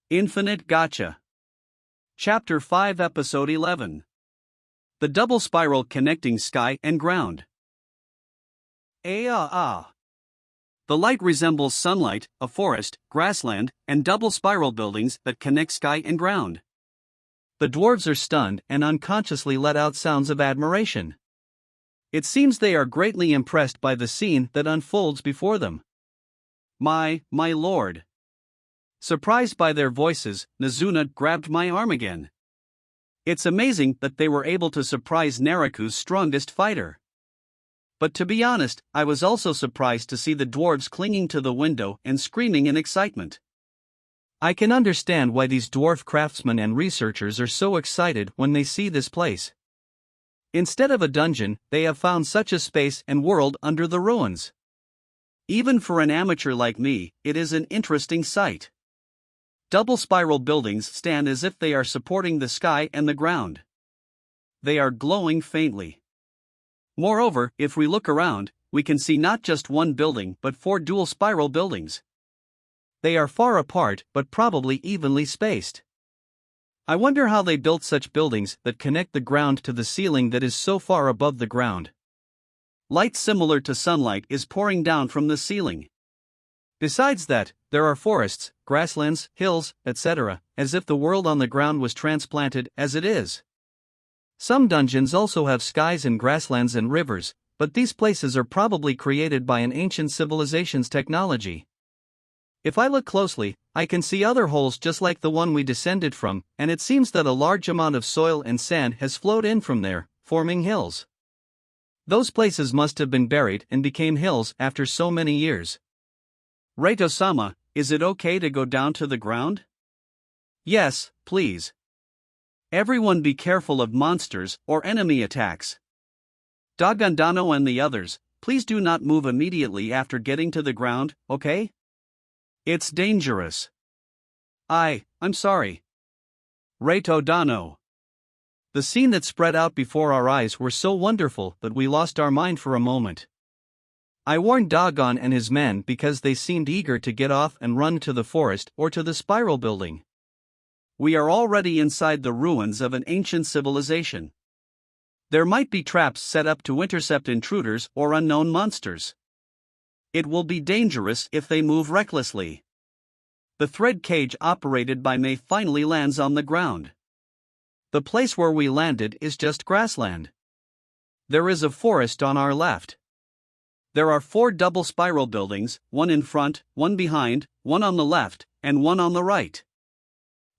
Infinite Gacha. Chapter 5, Episode 11. The Double Spiral Connecting Sky and Ground. The light resembles sunlight, a forest, grassland, and double spiral buildings that connect sky and ground. The dwarves are stunned and unconsciously let out sounds of admiration. It seems they are greatly impressed by the scene that unfolds before them. My lord. Surprised by their voices, Nazuna grabbed my arm again. It's amazing that they were able to surprise Nariku's strongest fighter. But to be honest, I was also surprised to see the dwarves clinging to the window and screaming in excitement. I can understand why these dwarf craftsmen and researchers are so excited when they see this place. Instead of a dungeon, they have found such a space and world under the ruins. Even for an amateur like me, it is an interesting sight. Double spiral buildings stand as if they are supporting the sky and the ground. They are glowing faintly. Moreover, if we look around, we can see not just one building but 4 dual spiral buildings. They are far apart but probably evenly spaced. I wonder how they built such buildings that connect the ground to the ceiling that is so far above the ground. Light similar to sunlight is pouring down from the ceiling. Besides that, there are forests, grasslands, hills, etc., as if the world on the ground was transplanted as it is. Some dungeons also have skies and grasslands and rivers, but these places are probably created by an ancient civilization's technology. If I look closely, I can see other holes just like the one we descended from, and it seems that a large amount of soil and sand has flowed in from there, forming hills. Those places must have been buried and became hills after so many years. Reito-sama, is it okay to go down to the ground? Yes, please. Everyone be careful of monsters or enemy attacks. Dagandano and the others, please do not move immediately after getting to the ground, okay? It's dangerous. I'm sorry. Reito-dano. The scene that spread out before our eyes were so wonderful that we lost our mind for a moment. I warned Dagon and his men because they seemed eager to get off and run to the forest or to the spiral building. We are already inside the ruins of an ancient civilization. There might be traps set up to intercept intruders or unknown monsters. It will be dangerous if they move recklessly. The thread cage operated by May finally lands on the ground. The place where we landed is just grassland. There is a forest on our left. There are 4 double spiral buildings, one in front, one behind, one on the left, and one on the right.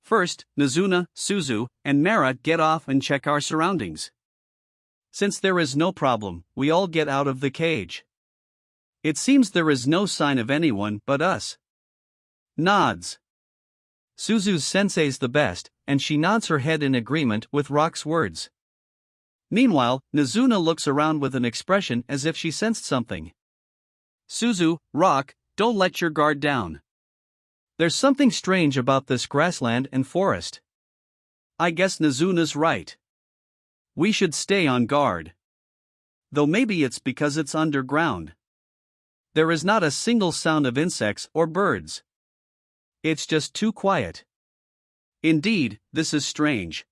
First, Nazuna, Suzu, and Mara get off and check our surroundings. Since there is no problem, we all get out of the cage. It seems there is no sign of anyone but us. Nods. Suzu's sensei's the best, and she nods her head in agreement with Rock's words. Meanwhile, Nazuna looks around with an expression as if she sensed something. Suzu, Rock, don't let your guard down. There's something strange about this grassland and forest. I guess Nazuna's right. We should stay on guard. Though maybe it's because it's underground. There is not a single sound of insects or birds. It's just too quiet. Indeed, this is strange.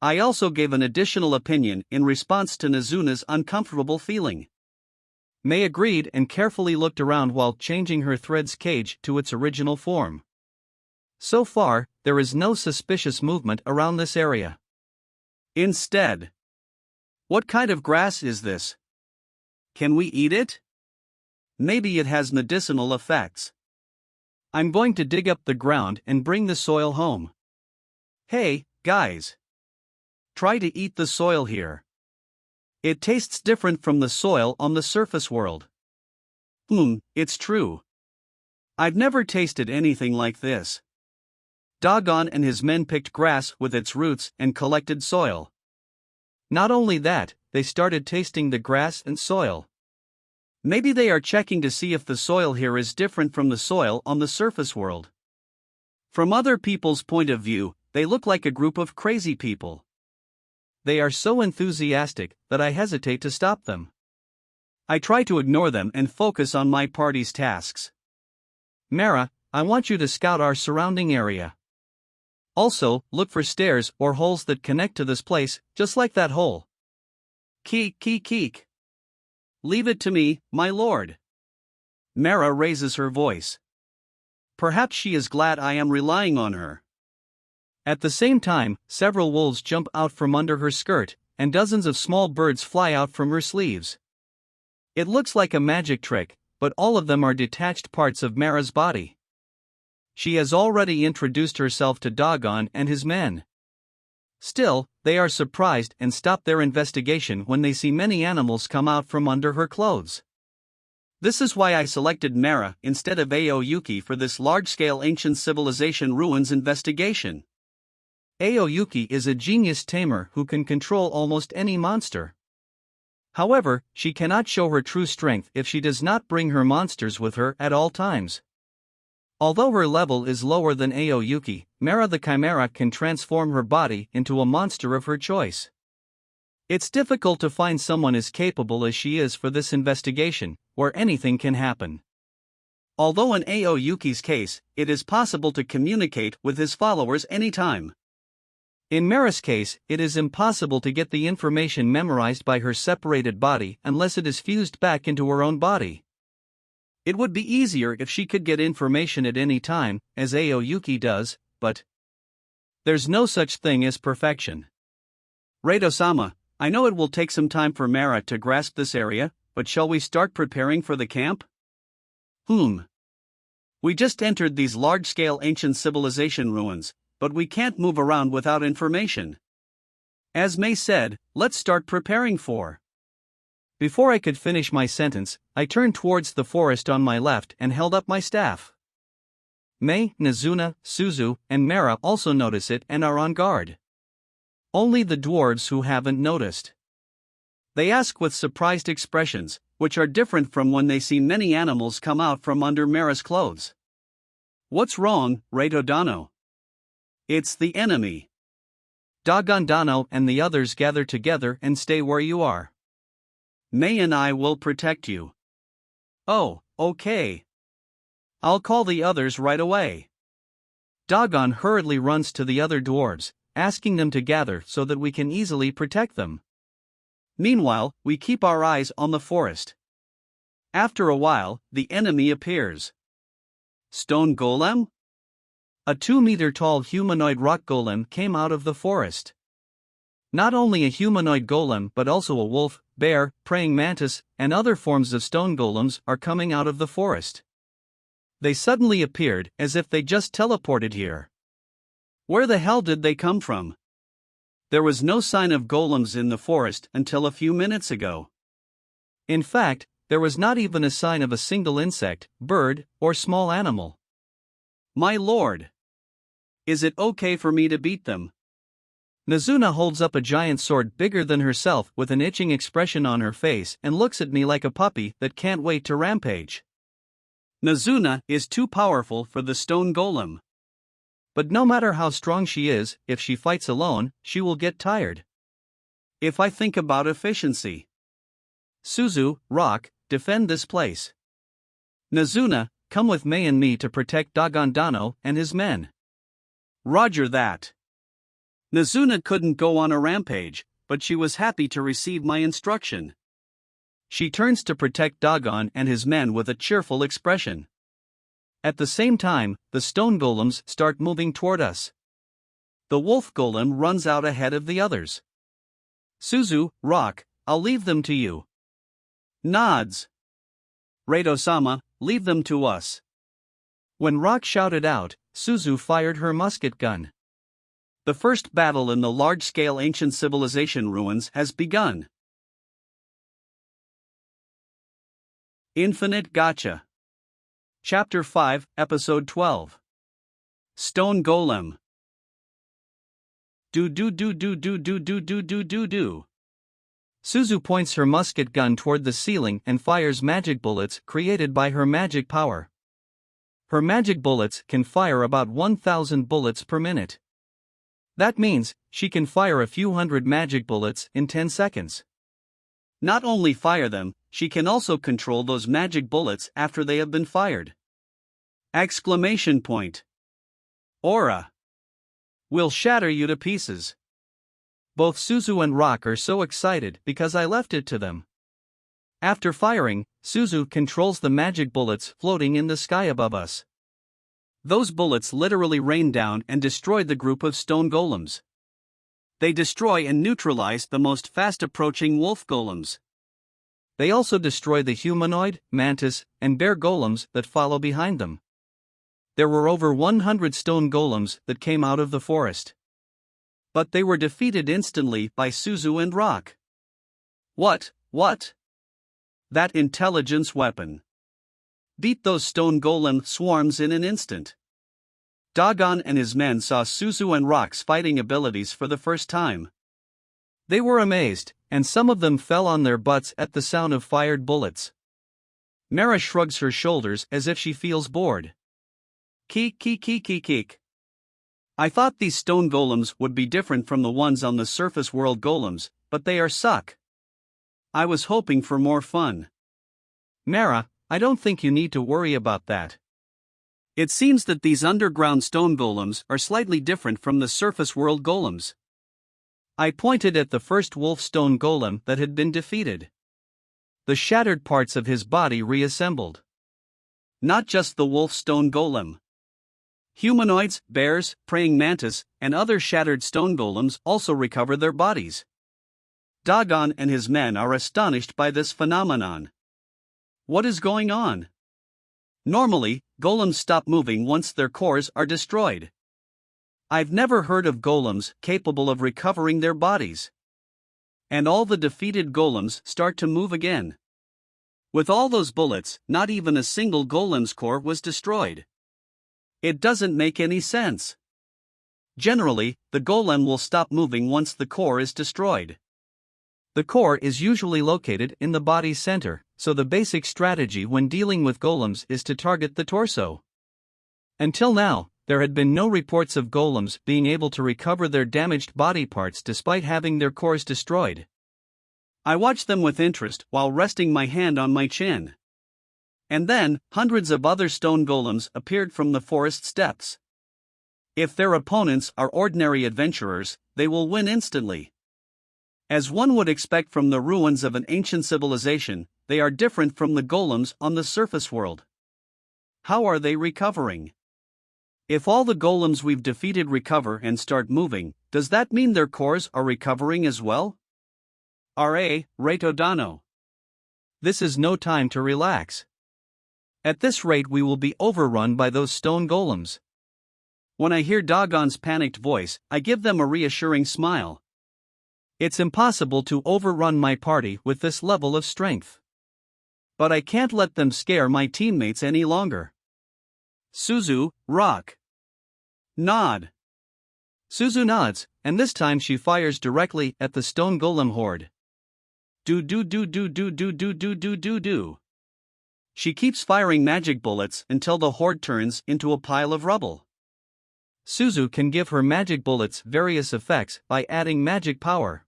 I also gave an additional opinion in response to Nazuna's uncomfortable feeling. May agreed and carefully looked around while changing her thread's cage to its original form. So far, there is no suspicious movement around this area. Instead, what kind of grass is this? Can we eat it? Maybe it has medicinal effects. I'm going to dig up the ground and bring the soil home. Hey, guys. Try to eat the soil here. It tastes different from the soil on the surface world. It's true. I've never tasted anything like this. Dagon and his men picked grass with its roots and collected soil. Not only that, they started tasting the grass and soil. Maybe they are checking to see if the soil here is different from the soil on the surface world. From other people's point of view, they look like a group of crazy people. They are so enthusiastic that I hesitate to stop them. I try to ignore them and focus on my party's tasks. Mara, I want you to scout our surrounding area. Also, look for stairs or holes that connect to this place, just like that hole. Keek keek keek. Leave it to me, my lord. Mara raises her voice. Perhaps she is glad I am relying on her. At the same time, several wolves jump out from under her skirt, and dozens of small birds fly out from her sleeves. It looks like a magic trick, but all of them are detached parts of Mara's body. She has already introduced herself to Dagon and his men. Still, they are surprised and stop their investigation when they see many animals come out from under her clothes. This is why I selected Mara instead of Aoyuki for this large-scale ancient civilization ruins investigation. Aoyuki is a genius tamer who can control almost any monster. However, she cannot show her true strength if she does not bring her monsters with her at all times. Although her level is lower than Aoyuki, Mara the Chimera can transform her body into a monster of her choice. It's difficult to find someone as capable as she is for this investigation, where anything can happen. Although in Aoyuki's case, it is possible to communicate with his followers anytime. In Mara's case, it is impossible to get the information memorized by her separated body unless it is fused back into her own body. It would be easier if she could get information at any time, as Aoyuki does, but there's no such thing as perfection. Raito-sama, I know it will take some time for Mara to grasp this area, but shall we start preparing for the camp? We just entered these large-scale ancient civilization ruins, but we can't move around without information. As Mei said, let's start preparing for. Before I could finish my sentence, I turned towards the forest on my left and held up my staff. Mei, Nazuna, Suzu, and Mara also notice it and are on guard. Only the dwarves who haven't noticed. They ask with surprised expressions, which are different from when they see many animals come out from under Mara's clothes. What's wrong, Raito Dano? It's the enemy. Dagon Dano and the others gather together and stay where you are. Mei and I will protect you. Oh, okay. I'll call the others right away. Dagon hurriedly runs to the other dwarves, asking them to gather so that we can easily protect them. Meanwhile, we keep our eyes on the forest. After a while, the enemy appears. Stone Golem? A 2-meter-tall humanoid rock golem came out of the forest. Not only a humanoid golem but also a wolf, bear, praying mantis, and other forms of stone golems are coming out of the forest. They suddenly appeared as if they just teleported here. Where the hell did they come from? There was no sign of golems in the forest until a few minutes ago. In fact, there was not even a sign of a single insect, bird, or small animal. My lord! Is it okay for me to beat them? Nazuna holds up a giant sword bigger than herself with an itching expression on her face and looks at me like a puppy that can't wait to rampage. Nazuna is too powerful for the stone golem. But no matter how strong she is, if she fights alone, she will get tired. If I think about efficiency. Suzu, Rock, defend this place. Nazuna, come with Mei and me to protect Dagon Dano and his men. Roger that. Nazuna couldn't go on a rampage, but she was happy to receive my instruction. She turns to protect Dagon and his men with a cheerful expression. At the same time, the stone golems start moving toward us. The wolf golem runs out ahead of the others. Suzu, Rock, I'll leave them to you. Nods. Raito-sama, leave them to us. When Rock shouted out, Suzu fired her musket gun. The first battle in the large-scale ancient civilization ruins has begun. Infinite Gacha. Chapter 5, Episode 12. Stone Golem. Do. Suzu points her musket gun toward the ceiling and fires magic bullets created by her magic power. Her magic bullets can fire about 1,000 bullets per minute. That means, she can fire a few hundred magic bullets in 10 seconds. Not only fire them, she can also control those magic bullets after they have been fired. Exclamation point. Aura. We'll shatter you to pieces. Both Suzu and Rock are so excited because I left it to them. After firing, Suzu controls the magic bullets floating in the sky above us. Those bullets literally rain down and destroy the group of stone golems. They destroy and neutralize the most fast-approaching wolf golems. They also destroy the humanoid, mantis, and bear golems that follow behind them. There were over 100 stone golems that came out of the forest. But they were defeated instantly by Suzu and Rock. What? That intelligence weapon beat those stone golem swarms in an instant. Dagon and his men saw Suzu and Rock's fighting abilities for the first time. They were amazed, and some of them fell on their butts at the sound of fired bullets. Mara shrugs her shoulders as if she feels bored. Keek. I thought these stone golems would be different from the ones on the surface world golems, but they are suck. I was hoping for more fun. Mara, I don't think you need to worry about that. It seems that these underground stone golems are slightly different from the surface world golems. I pointed at the first wolf stone golem that had been defeated. The shattered parts of his body reassembled. Not just the wolf stone golem. Humanoids, bears, praying mantis, and other shattered stone golems also recover their bodies. Dagon and his men are astonished by this phenomenon. What is going on? Normally, golems stop moving once their cores are destroyed. I've never heard of golems capable of recovering their bodies. And all the defeated golems start to move again. With all those bullets, not even a single golem's core was destroyed. It doesn't make any sense. Generally, the golem will stop moving once the core is destroyed. The core is usually located in the body's center, so the basic strategy when dealing with golems is to target the torso. Until now, there had been no reports of golems being able to recover their damaged body parts despite having their cores destroyed. I watched them with interest while resting my hand on my chin. And then, hundreds of other stone golems appeared from the forest steppes. If their opponents are ordinary adventurers, they will win instantly. As one would expect from the ruins of an ancient civilization, they are different from the golems on the surface world. How are they recovering? If all the golems we've defeated recover and start moving, does that mean their cores are recovering as well? R.A. Retodano. This is no time to relax. At this rate we will be overrun by those stone golems. When I hear Dagon's panicked voice, I give them a reassuring smile. It's impossible to overrun my party with this level of strength. But I can't let them scare my teammates any longer. Suzu, Rock. Nod. Suzu nods, and this time she fires directly at the stone golem horde. Do. She keeps firing magic bullets until the horde turns into a pile of rubble. Suzu can give her magic bullets various effects by adding magic power.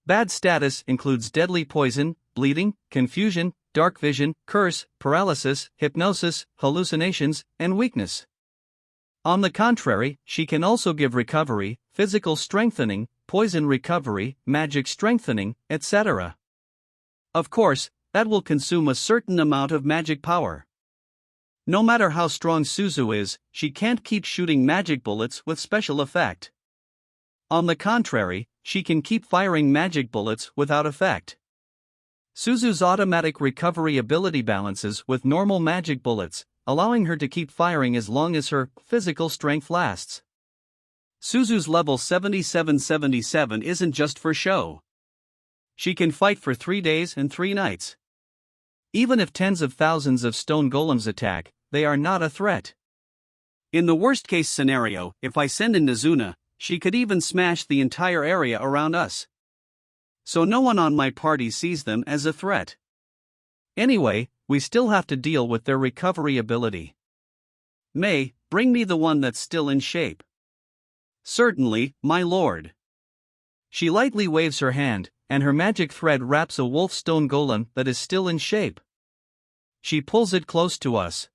Bad status includes deadly poison, bleeding, confusion, dark vision, curse, paralysis, hypnosis, hallucinations, and weakness. On the contrary, she can also give recovery, physical strengthening, poison recovery, magic strengthening, etc. Of course, that will consume a certain amount of magic power. No matter how strong Suzu is, she can't keep shooting magic bullets with special effect. On the contrary, she can keep firing magic bullets without effect. Suzu's automatic recovery ability balances with normal magic bullets, allowing her to keep firing as long as her physical strength lasts. Suzu's level 7777 isn't just for show. She can fight for 3 days and 3 nights. Even if tens of thousands of stone golems attack, they are not a threat. In the worst-case scenario, if I send in Nazuna, she could even smash the entire area around us. So no one on my party sees them as a threat. Anyway, we still have to deal with their recovery ability. May, bring me the one that's still in shape. Certainly, my lord. She lightly waves her hand, and her magic thread wraps a wolf stone golem that is still in shape. She pulls it close to us.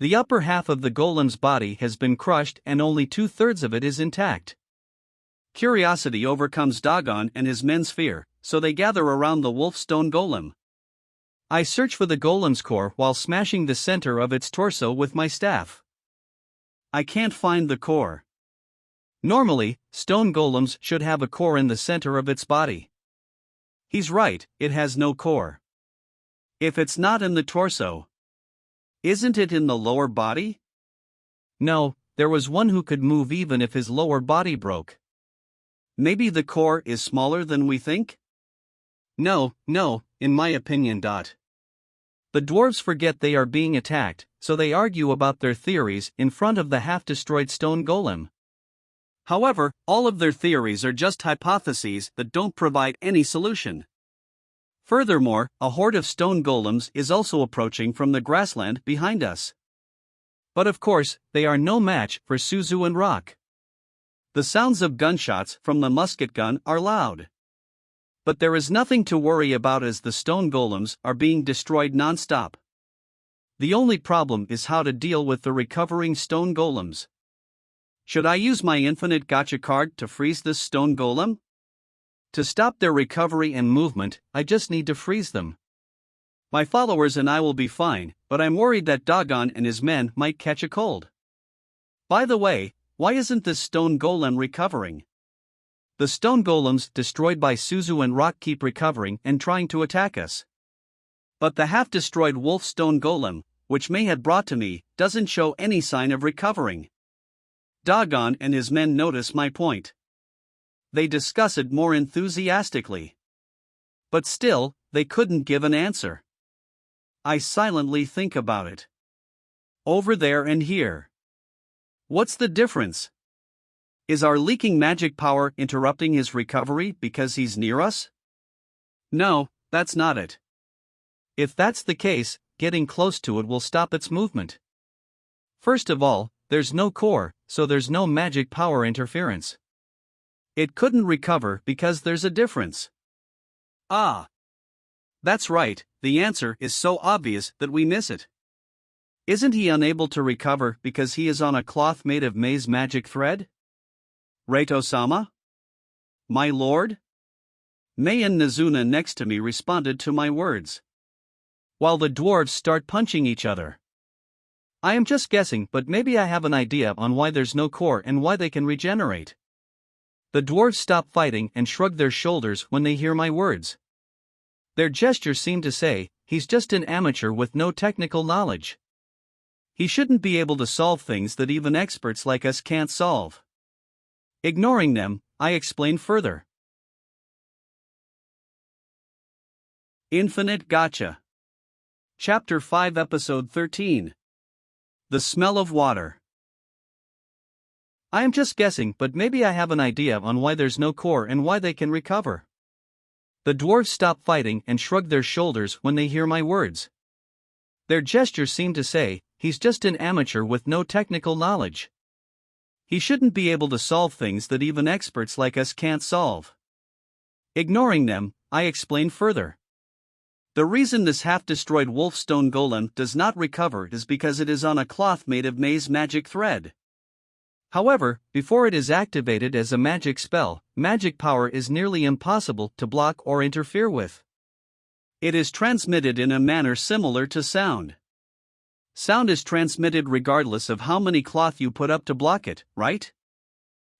The upper half of the golem's body has been crushed and only 2/3 of it is intact. Curiosity overcomes Dagon and his men's fear, so they gather around the wolf stone golem. I search for the golem's core while smashing the center of its torso with my staff. I can't find the core. Normally, stone golems should have a core in the center of its body. He's right, it has no core. If it's not in the torso, isn't it in the lower body? No, there was one who could move even if his lower body broke. Maybe the core is smaller than we think? No, in my opinion. The dwarves forget they are being attacked, so they argue about their theories in front of the half-destroyed stone golem. However, all of their theories are just hypotheses that don't provide any solution. Furthermore, a horde of stone golems is also approaching from the grassland behind us. But of course, they are no match for Suzu and Rock. The sounds of gunshots from the musket gun are loud. But there is nothing to worry about as the stone golems are being destroyed non-stop. The only problem is how to deal with the recovering stone golems. Should I use my infinite gacha card to freeze this stone golem? To stop their recovery and movement, I just need to freeze them. My followers and I will be fine, but I'm worried that Dagon and his men might catch a cold. By the way, why isn't this stone golem recovering? The stone golems destroyed by Suzu and Rock keep recovering and trying to attack us. But the half-destroyed wolf stone golem, which May had brought to me, doesn't show any sign of recovering. Dagon and his men notice my point. They discuss it more enthusiastically. But still, they couldn't give an answer. I silently think about it. Over there and here. What's the difference? Is our leaking magic power interrupting his recovery because he's near us? No, that's not it. If that's the case, getting close to it will stop its movement. First of all, there's no core, so there's no magic power interference. It couldn't recover because there's a difference. Ah! That's right, the answer is so obvious that we miss it. Isn't he unable to recover because he is on a cloth made of Mei's magic thread? Reito-sama? My lord? Mei and Nazuna next to me responded to my words. While the dwarves start punching each other. I am just guessing, but maybe I have an idea on why there's no core and why they can regenerate. The dwarves stop fighting and shrug their shoulders when they hear my words. Their gestures seem to say, he's just an amateur with no technical knowledge. He shouldn't be able to solve things that even experts like us can't solve. Ignoring them, I explain further. Infinite Gacha. Chapter 5 Episode 13. The Smell of Water. I am just guessing, but maybe I have an idea on why there's no core and why they can recover. The dwarves stop fighting and shrug their shoulders when they hear my words. Their gestures seem to say, he's just an amateur with no technical knowledge. He shouldn't be able to solve things that even experts like us can't solve. Ignoring them, I explain further. The reason this half-destroyed wolfstone golem does not recover is because it is on a cloth made of Mei's magic thread. However, before it is activated as a magic spell, magic power is nearly impossible to block or interfere with. It is transmitted in a manner similar to sound. Sound is transmitted regardless of how many cloth you put up to block it, right?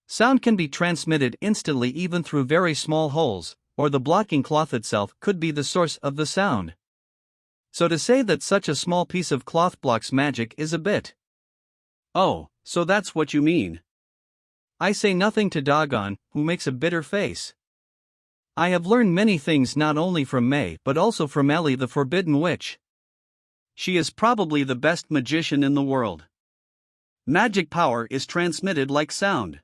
Sound can be transmitted instantly even through very small holes, or the blocking cloth itself could be the source of the sound. So to say that such a small piece of cloth blocks magic is a bit. Oh, so that's what you mean. I say nothing to Dagon, who makes a bitter face. I have learned many things not only from Mei but also from Ellie the Forbidden Witch. She is probably the best magician in the world. Magic power is transmitted like sound.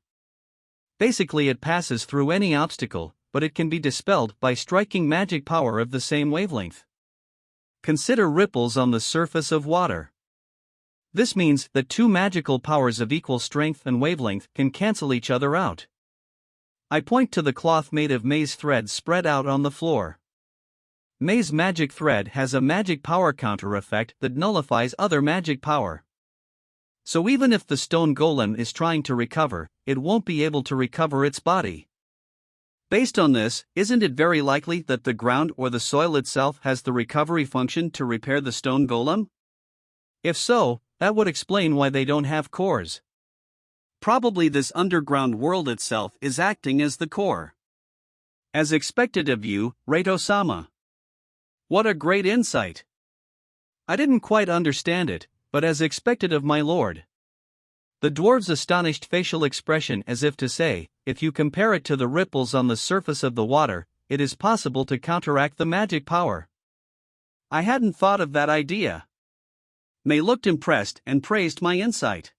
Basically it passes through any obstacle, but it can be dispelled by striking magic power of the same wavelength. Consider ripples on the surface of water. This means that two magical powers of equal strength and wavelength can cancel each other out. I point to the cloth made of Mei's thread spread out on the floor. Mei's magic thread has a magic power counter effect that nullifies other magic power. So even if the stone golem is trying to recover, it won't be able to recover its body. Based on this, isn't it very likely that the ground or the soil itself has the recovery function to repair the stone golem? If so, that would explain why they don't have cores. Probably this underground world itself is acting as the core. As expected of you, Reito-sama. What a great insight! I didn't quite understand it, but as expected of my lord. The dwarf's astonished facial expression as if to say, if you compare it to the ripples on the surface of the water, it is possible to counteract the magic power. I hadn't thought of that idea. Mei looked impressed and praised my insight.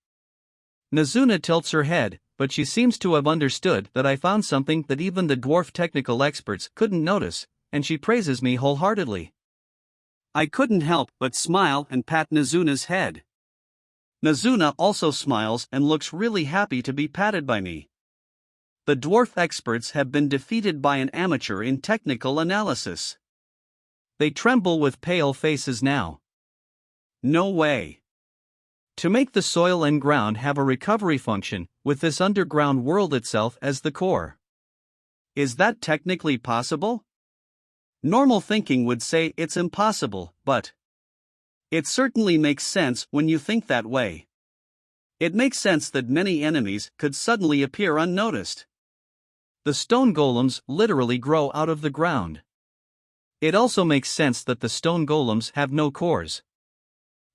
Nazuna tilts her head, but she seems to have understood that I found something that even the dwarf technical experts couldn't notice, and she praises me wholeheartedly. I couldn't help but smile and pat Nazuna's head. Nazuna also smiles and looks really happy to be patted by me. The dwarf experts have been defeated by an amateur in technical analysis. They tremble with pale faces now. No way. To make the soil and ground have a recovery function, with this underground world itself as the core. Is that technically possible? Normal thinking would say it's impossible, but it certainly makes sense when you think that way. It makes sense that many enemies could suddenly appear unnoticed. The stone golems literally grow out of the ground. It also makes sense that the stone golems have no cores.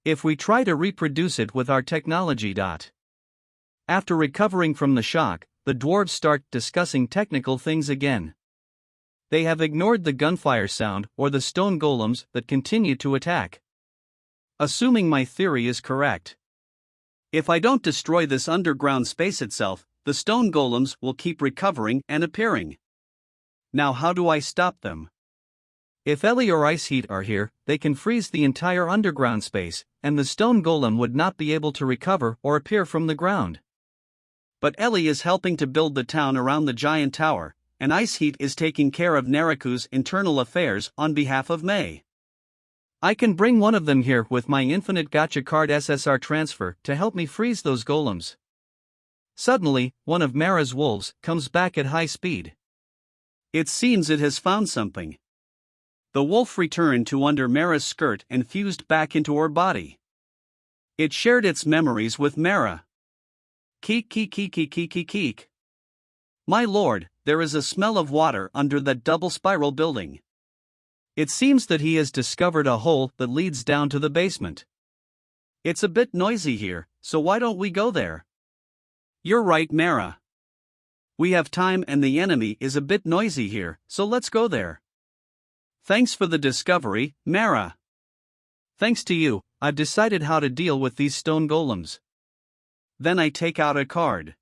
If we try to reproduce it with our technology. After recovering from the shock, the dwarves start discussing technical things again. They have ignored the gunfire sound or the stone golems that continue to attack. Assuming my theory is correct. If I don't destroy this underground space itself, the stone golems will keep recovering and appearing. Now how do I stop them? If Ellie or Ice Heat are here, they can freeze the entire underground space, and the stone golem would not be able to recover or appear from the ground. But Ellie is helping to build the town around the giant tower, and Ice Heat is taking care of Nariku's internal affairs on behalf of Mei. I can bring one of them here with my infinite gacha card SSR transfer to help me freeze those golems. Suddenly, one of Mara's wolves comes back at high speed. It seems it has found something. The wolf returned to under Mara's skirt and fused back into her body. It shared its memories with Mara. Keek keek keek keek keek keek keek. My lord, there is a smell of water under that double spiral building. It seems that he has discovered a hole that leads down to the basement. It's a bit noisy here, so why don't we go there? You're right, Mara. We have time and the enemy is a bit noisy here, so let's go there. Thanks for the discovery, Mara. Thanks to you, I've decided how to deal with these stone golems. Then I take out a card.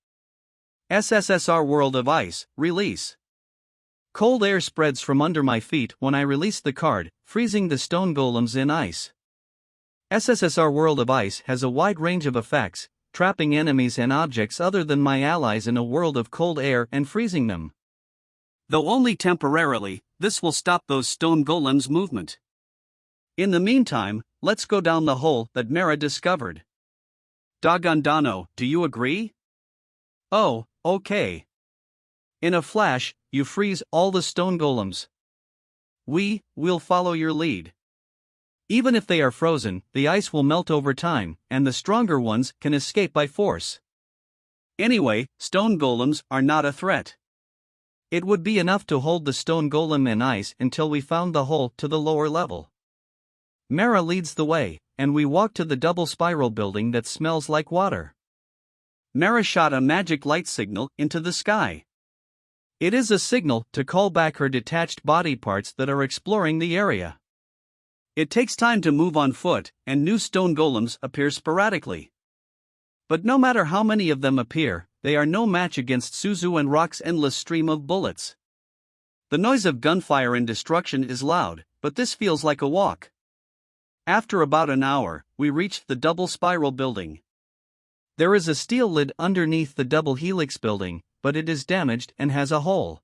SSSR World of Ice, release. Cold air spreads from under my feet when I release the card, freezing the stone golems in ice. SSSR World of Ice has a wide range of effects, trapping enemies and objects other than my allies in a world of cold air and freezing them. Though only temporarily, this will stop those stone golems' movement. In the meantime, let's go down the hole that Mara discovered. Dagondano, do you agree? Oh, okay. In a flash, you freeze all the stone golems. We'll follow your lead. Even if they are frozen, the ice will melt over time, and the stronger ones can escape by force. Anyway, stone golems are not a threat. It would be enough to hold the stone golem in ice until we found the hole to the lower level. Mara leads the way, and we walk to the double spiral building that smells like water. Mara shot a magic light signal into the sky. It is a signal to call back her detached body parts that are exploring the area. It takes time to move on foot, and new stone golems appear sporadically. But no matter how many of them appear, they are no match against Suzu and Rock's endless stream of bullets. The noise of gunfire and destruction is loud, but this feels like a walk. After about an hour, we reached the double spiral building. There is a steel lid underneath the double helix building, but it is damaged and has a hole.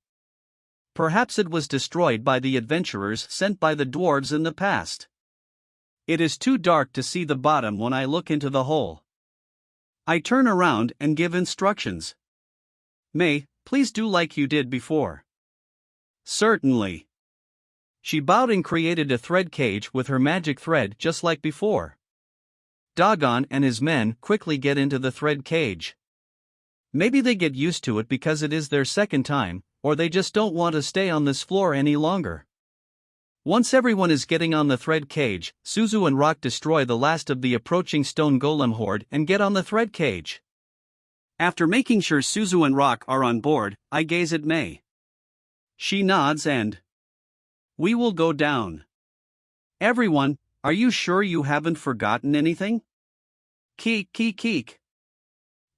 Perhaps it was destroyed by the adventurers sent by the dwarves in the past. It is too dark to see the bottom when I look into the hole. I turn around and give instructions. May, please do like you did before. Certainly. She bowed and created a thread cage with her magic thread just like before. Dagon and his men quickly get into the thread cage. Maybe they get used to it because it is their second time, or they just don't want to stay on this floor any longer. Once everyone is getting on the thread cage, Suzu and Rock destroy the last of the approaching stone golem horde and get on the thread cage. After making sure Suzu and Rock are on board, I gaze at May. She nods and... We will go down. Everyone, are you sure you haven't forgotten anything? Keek.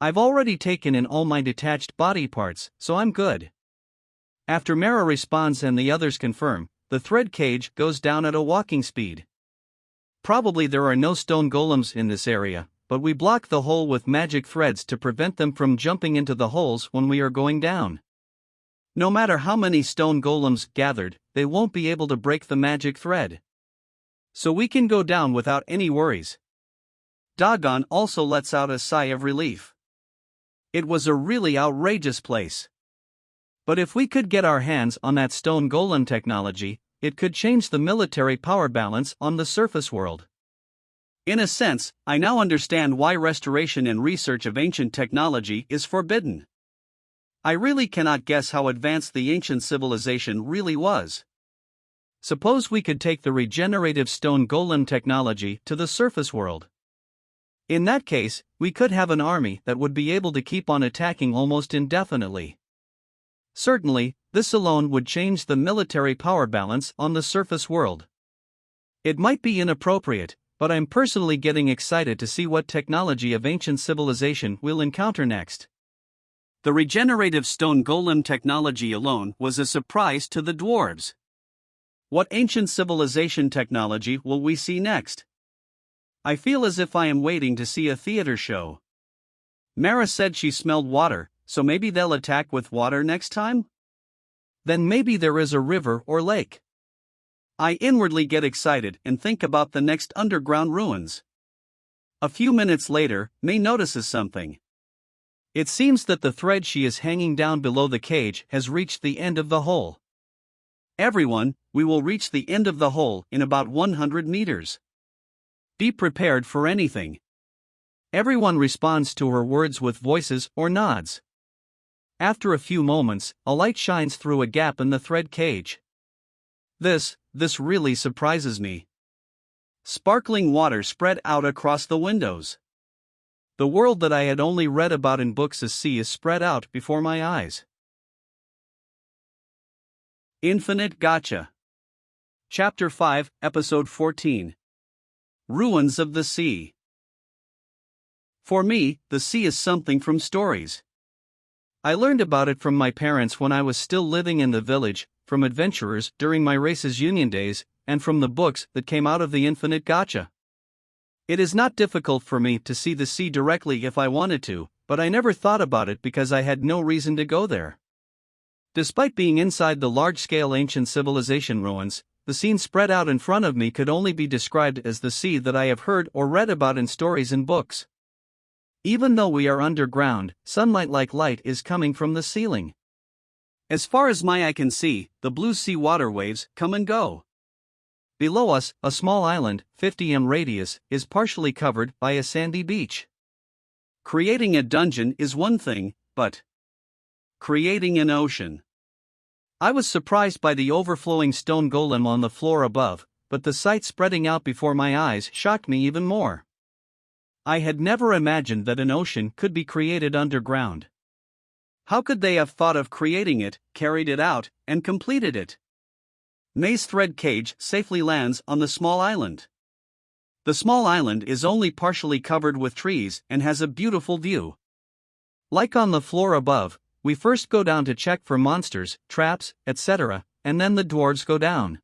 I've already taken in all my detached body parts, so I'm good. After Mara responds and the others confirm, the thread cage goes down at a walking speed. Probably there are no stone golems in this area, but we block the hole with magic threads to prevent them from jumping into the holes when we are going down. No matter how many stone golems gathered, they won't be able to break the magic thread. So we can go down without any worries. Dagon also lets out a sigh of relief. It was a really outrageous place. But if we could get our hands on that stone golem technology, it could change the military power balance on the surface world. In a sense, I now understand why restoration and research of ancient technology is forbidden. I really cannot guess how advanced the ancient civilization really was. Suppose we could take the regenerative stone golem technology to the surface world. In that case, we could have an army that would be able to keep on attacking almost indefinitely. Certainly, this alone would change the military power balance on the surface world. It might be inappropriate, but I'm personally getting excited to see what technology of ancient civilization we'll encounter next. The regenerative stone golem technology alone was a surprise to the dwarves. What ancient civilization technology will we see next? I feel as if I am waiting to see a theater show. Mara said she smelled water, so maybe they'll attack with water next time? Then maybe there is a river or lake. I inwardly get excited and think about the next underground ruins. A few minutes later, May notices something. It seems that the thread she is hanging down below the cage has reached the end of the hole. Everyone, we will reach the end of the hole in about 100 meters. Be prepared for anything. Everyone responds to her words with voices or nods. After a few moments, a light shines through a gap in the thread cage. This really surprises me. Sparkling water spread out across the windows. The world that I had only read about in books as sea is spread out before my eyes. Infinite Gacha. Chapter 5, Episode 14. Ruins of the Sea. For me, the sea is something from stories. I learned about it from my parents when I was still living in the village, from adventurers during my race's union days, and from the books that came out of the Infinite Gacha. It is not difficult for me to see the sea directly if I wanted to, but I never thought about it because I had no reason to go there. Despite being inside the large-scale ancient civilization ruins, the scene spread out in front of me could only be described as the sea that I have heard or read about in stories and books. Even though we are underground, sunlight-like light is coming from the ceiling. As far as my eye can see, the blue sea water waves come and go. Below us, a small island, 50 m radius, is partially covered by a sandy beach. Creating a dungeon is one thing, but creating an ocean. I was surprised by the overflowing stone golem on the floor above, but the sight spreading out before my eyes shocked me even more. I had never imagined that an ocean could be created underground. How could they have thought of creating it, carried it out, and completed it? May's thread cage safely lands on the small island. The small island is only partially covered with trees and has a beautiful view. Like on the floor above, we first go down to check for monsters, traps, etc., and then the dwarves go down.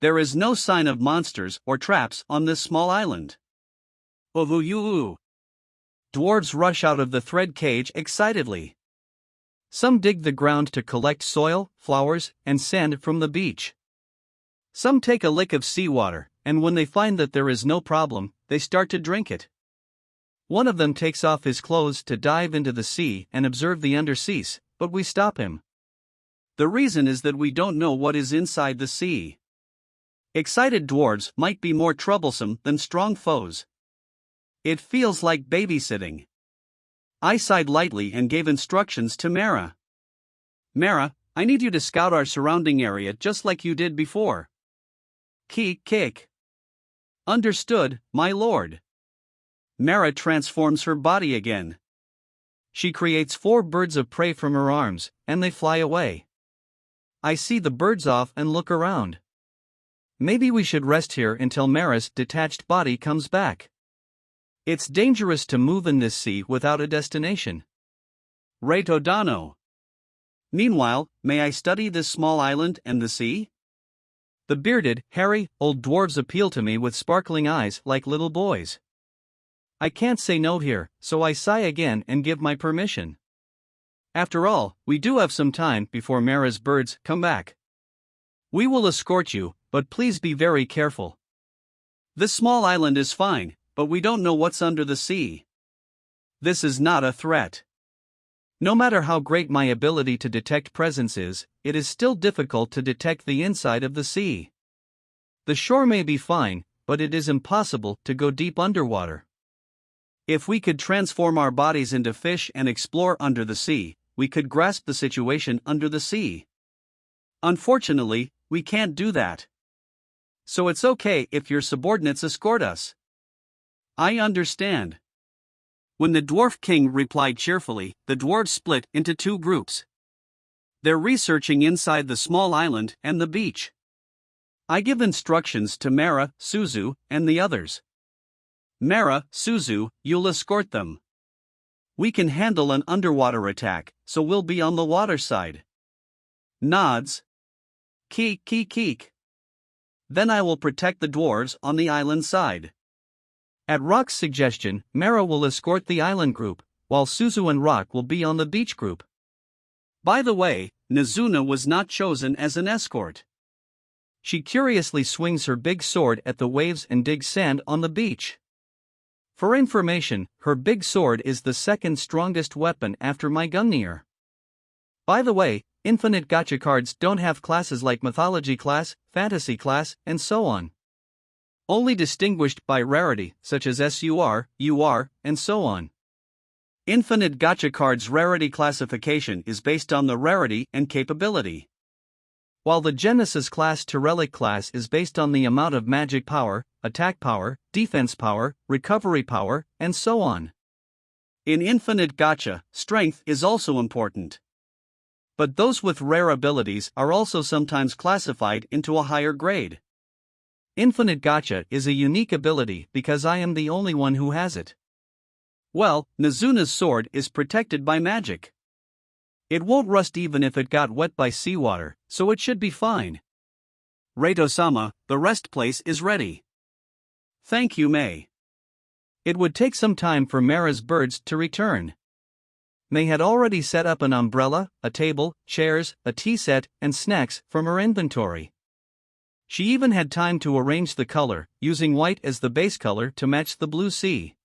There is no sign of monsters or traps on this small island. Dwarves rush out of the thread cage excitedly. Some dig the ground to collect soil, flowers, and sand from the beach. Some take a lick of seawater, and when they find that there is no problem, they start to drink it. One of them takes off his clothes to dive into the sea and observe the underseas, but we stop him. The reason is that we don't know what is inside the sea. Excited dwarves might be more troublesome than strong foes. It feels like babysitting. I sighed lightly and gave instructions to Mara. Mara, I need you to scout our surrounding area just like you did before. Kick. Understood, my lord. Mara transforms her body again. She creates 4 birds of prey from her arms, and they fly away. I see the birds off and look around. Maybe we should rest here until Mara's detached body comes back. It's dangerous to move in this sea without a destination. Reito Dano. Meanwhile, may I study this small island and the sea? The bearded, hairy, old dwarves appeal to me with sparkling eyes like little boys. I can't say no here, so I sigh again and give my permission. After all, we do have some time before Mara's birds come back. We will escort you, but please be very careful. This small island is fine, but we don't know what's under the sea. This is not a threat. No matter how great my ability to detect presence is, it is still difficult to detect the inside of the sea. The shore may be fine, but it is impossible to go deep underwater. If we could transform our bodies into fish and explore under the sea, we could grasp the situation under the sea. Unfortunately, we can't do that. So it's okay if your subordinates escort us. I understand. When the Dwarf King replied cheerfully, the dwarves split into 2 groups. They're researching inside the small island and the beach. I give instructions to Mara, Suzu, and the others. Mara, Suzu, you'll escort them. We can handle an underwater attack, so we'll be on the water side. Nods. Keek. Then I will protect the dwarves on the island side. At Rock's suggestion, Mara will escort the island group, while Suzu and Rock will be on the beach group. By the way, Nizuna was not chosen as an escort. She curiously swings her big sword at the waves and digs sand on the beach. For information, her big sword is the 2nd strongest weapon after my Gungnir. By the way, Infinite Gacha cards don't have classes like Mythology class, Fantasy class, and so on. Only distinguished by rarity, such as SUR, UR, and so on. Infinite Gacha cards' rarity classification is based on the rarity and capability. While the Genesis class to Relic class is based on the amount of magic power, attack power, defense power, recovery power, and so on. In Infinite Gacha, strength is also important. But those with rare abilities are also sometimes classified into a higher grade. Infinite Gacha is a unique ability because I am the only one who has it. Well, Nizuna's sword is protected by magic. It won't rust even if it got wet by seawater, so it should be fine. Reito-sama, the rest place is ready. Thank you, May. It would take some time for Mara's birds to return. May had already set up an umbrella, a table, chairs, a tea set, and snacks from her inventory. She even had time to arrange the color, using white as the base color to match the blue sea.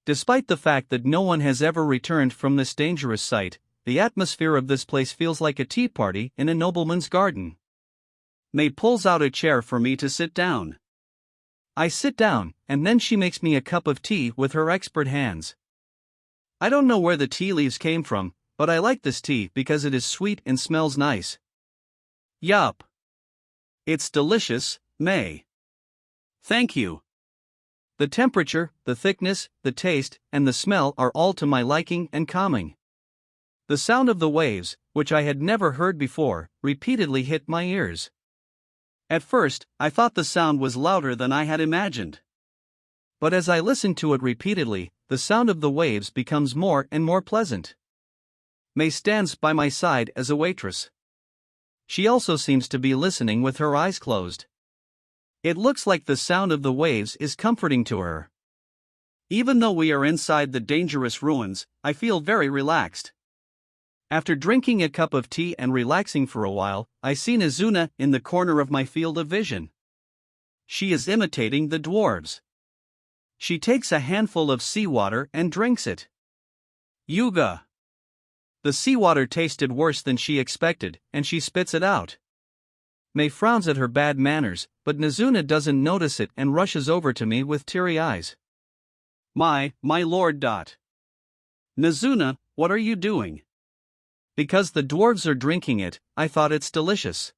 Despite the fact that no one has ever returned from this dangerous site, the atmosphere of this place feels like a tea party in a nobleman's garden. May pulls out a chair for me to sit down. I sit down, and then she makes me a cup of tea with her expert hands. I don't know where the tea leaves came from, but I like this tea because it is sweet and smells nice. Yup. It's delicious, May. Thank you. The temperature, the thickness, the taste, and the smell are all to my liking and calming. The sound of the waves, which I had never heard before, repeatedly hit my ears. At first, I thought the sound was louder than I had imagined. But as I listened to it repeatedly, the sound of the waves becomes more and more pleasant. May stands by my side as a waitress. She also seems to be listening with her eyes closed. It looks like the sound of the waves is comforting to her. Even though we are inside the dangerous ruins, I feel very relaxed. After drinking a cup of tea and relaxing for a while, I see Nizuna in the corner of my field of vision. She is imitating the dwarves. She takes a handful of seawater and drinks it. Yuga! The seawater tasted worse than she expected, and she spits it out. Mei frowns at her bad manners, but Nazuna doesn't notice it and rushes over to me with teary eyes. My lord. Nazuna, what are you doing? Because the dwarves are drinking it, I thought it's delicious.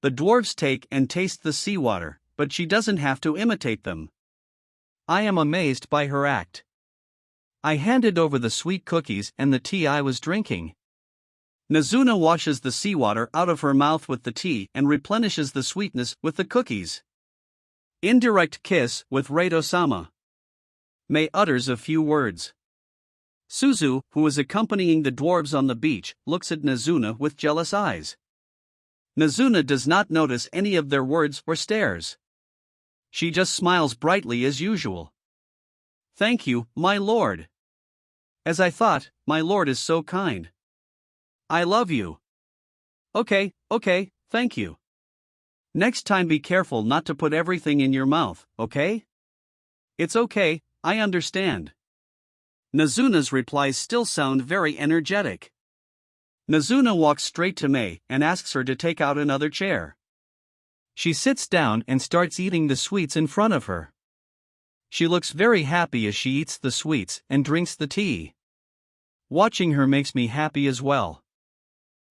The dwarves take and taste the seawater, but she doesn't have to imitate them. I am amazed by her act. I handed over the sweet cookies and the tea I was drinking. Nazuna washes the seawater out of her mouth with the tea and replenishes the sweetness with the cookies. Indirect kiss with Reito-sama. Mei utters a few words. Suzu, who is accompanying the dwarves on the beach, looks at Nazuna with jealous eyes. Nazuna does not notice any of their words or stares. She just smiles brightly as usual. Thank you, my lord. As I thought, my lord is so kind. I love you. Okay, thank you. Next time be careful not to put everything in your mouth, okay? It's okay, I understand. Nazuna's replies still sound very energetic. Nazuna walks straight to Mei and asks her to take out another chair. She sits down and starts eating the sweets in front of her. She looks very happy as she eats the sweets and drinks the tea. Watching her makes me happy as well.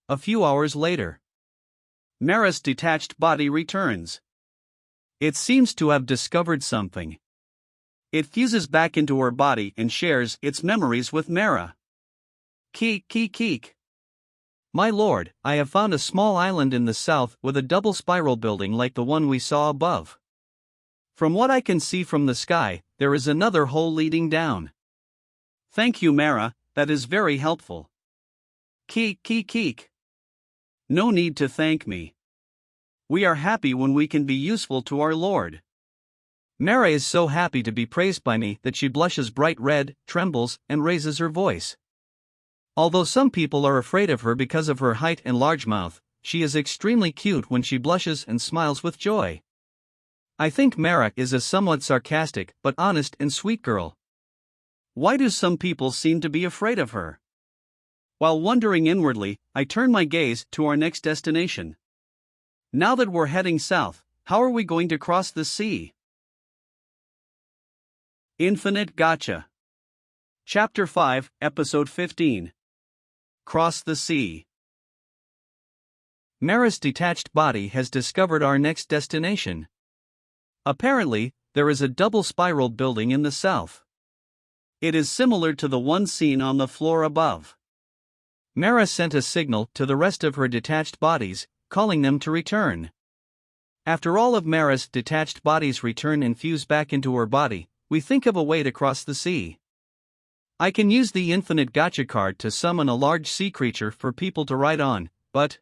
A few hours later, Mara's detached body returns. It seems to have discovered something. It fuses back into her body and shares its memories with Mara. Keek. My lord, I have found a small island in the south with a double spiral building like the one we saw above. From what I can see from the sky, there is another hole leading down. Thank you, Mara, that is very helpful. Keek. No need to thank me. We are happy when we can be useful to our lord. Mara is so happy to be praised by me that she blushes bright red, trembles, and raises her voice. Although some people are afraid of her because of her height and large mouth, she is extremely cute when she blushes and smiles with joy. I think Mara is a somewhat sarcastic but honest and sweet girl. Why do some people seem to be afraid of her? While wondering inwardly, I turn my gaze to our next destination. Now that we're heading south, how are we going to cross the sea? Infinite Gacha. Chapter 5, Episode 15. Cross the Sea. Mara's detached body has discovered our next destination. Apparently, there is a double spiral building in the south. It is similar to the one seen on the floor above. Mara sent a signal to the rest of her detached bodies, calling them to return. After all of Mara's detached bodies return and fuse back into her body, we think of a way to cross the sea. I can use the Infinite Gacha card to summon a large sea creature for people to ride on, but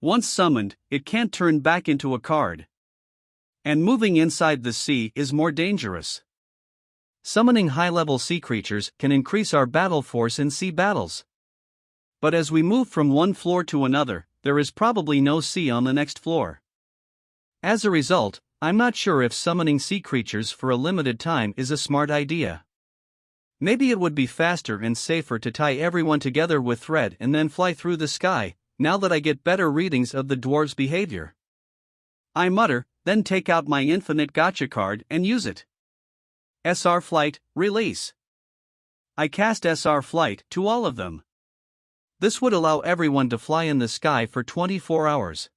once summoned, it can't turn back into a card. And moving inside the sea is more dangerous. Summoning high-level sea creatures can increase our battle force in sea battles. But as we move from one floor to another, there is probably no sea on the next floor. As a result, I'm not sure if summoning sea creatures for a limited time is a smart idea. Maybe it would be faster and safer to tie everyone together with thread and then fly through the sky, now that I get better readings of the dwarves' behavior. I mutter, then take out my Infinite Gacha card and use it. SR Flight, release. I cast SR Flight to all of them. This would allow everyone to fly in the sky for 24 hours.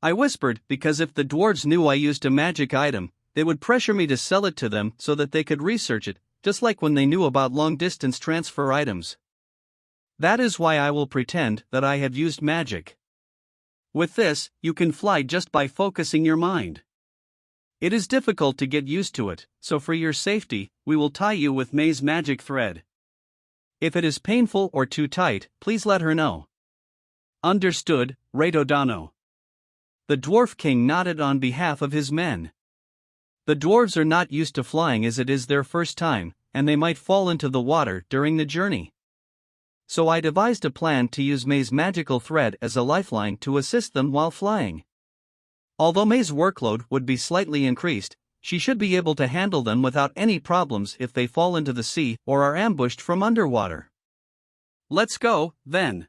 I whispered because if the dwarves knew I used a magic item, they would pressure me to sell it to them so that they could research it, just like when they knew about long-distance transfer items. That is why I will pretend that I have used magic. With this, you can fly just by focusing your mind. It is difficult to get used to it, so for your safety, we will tie you with Mei's magic thread. If it is painful or too tight, please let her know. Understood, Reito-dano. The Dwarf King nodded on behalf of his men. The dwarves are not used to flying as it is their first time, and they might fall into the water during the journey. So I devised a plan to use Mei's magical thread as a lifeline to assist them while flying. Although Mei's workload would be slightly increased, she should be able to handle them without any problems if they fall into the sea or are ambushed from underwater. Let's go, then.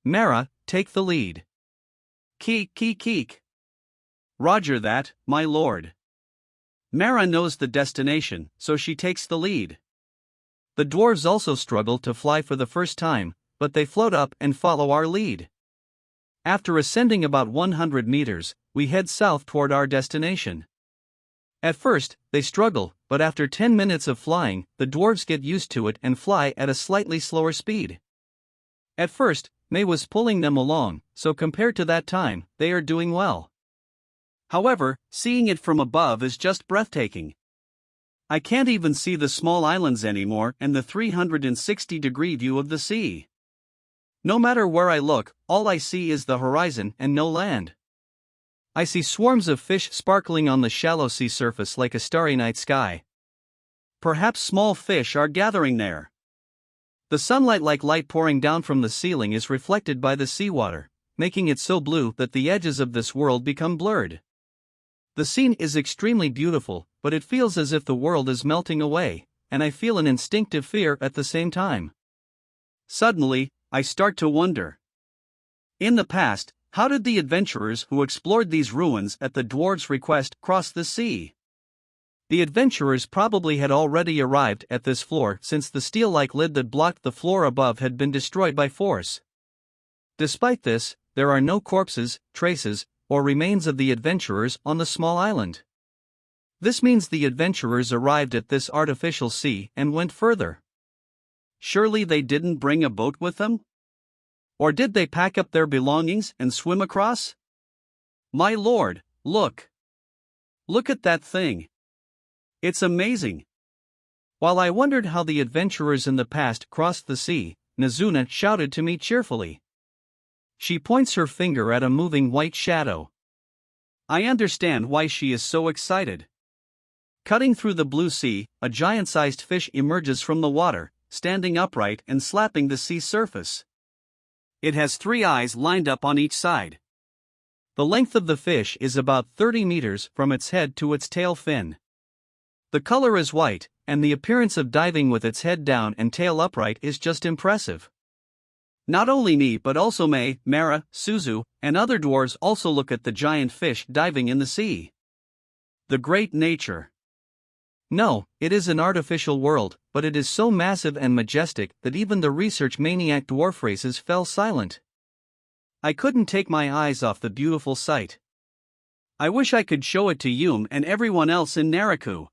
Mara, take the lead. Keek. Roger that, my lord. Mara knows the destination, so she takes the lead. The dwarves also struggle to fly for the first time, but they float up and follow our lead. After ascending about 100 meters, we head south toward our destination. At first, they struggle, but after 10 minutes of flying, the dwarves get used to it and fly at a slightly slower speed. At first, May was pulling them along, so compared to that time, they are doing well. However, seeing it from above is just breathtaking. I can't even see the small islands anymore and the 360-degree view of the sea. No matter where I look, all I see is the horizon and no land. I see swarms of fish sparkling on the shallow sea surface like a starry night sky. Perhaps small fish are gathering there. The sunlight like light pouring down from the ceiling is reflected by the seawater, making it so blue that the edges of this world become blurred. The scene is extremely beautiful, but it feels as if the world is melting away, and I feel an instinctive fear at the same time. Suddenly, I start to wonder. In the past, how did the adventurers who explored these ruins at the dwarves' request cross the sea? The adventurers probably had already arrived at this floor since the steel-like lid that blocked the floor above had been destroyed by force. Despite this, there are no corpses, traces, or remains of the adventurers on the small island. This means the adventurers arrived at this artificial sea and went further. Surely they didn't bring a boat with them? Or did they pack up their belongings and swim across? My lord, look! Look at that thing! It's amazing! While I wondered how the adventurers in the past crossed the sea, Nazuna shouted to me cheerfully. She points her finger at a moving white shadow. I understand why she is so excited. Cutting through the blue sea, a giant-sized fish emerges from the water, standing upright and slapping the sea surface. It has 3 eyes lined up on each side. The length of the fish is about 30 meters from its head to its tail fin. The color is white, and the appearance of diving with its head down and tail upright is just impressive. Not only me but also May, Mara, Suzu, and other dwarves also look at the giant fish diving in the sea. The great nature. No, it is an artificial world, but it is so massive and majestic that even the research maniac dwarf races fell silent. I couldn't take my eyes off the beautiful sight. I wish I could show it to Yume and everyone else in Naraku.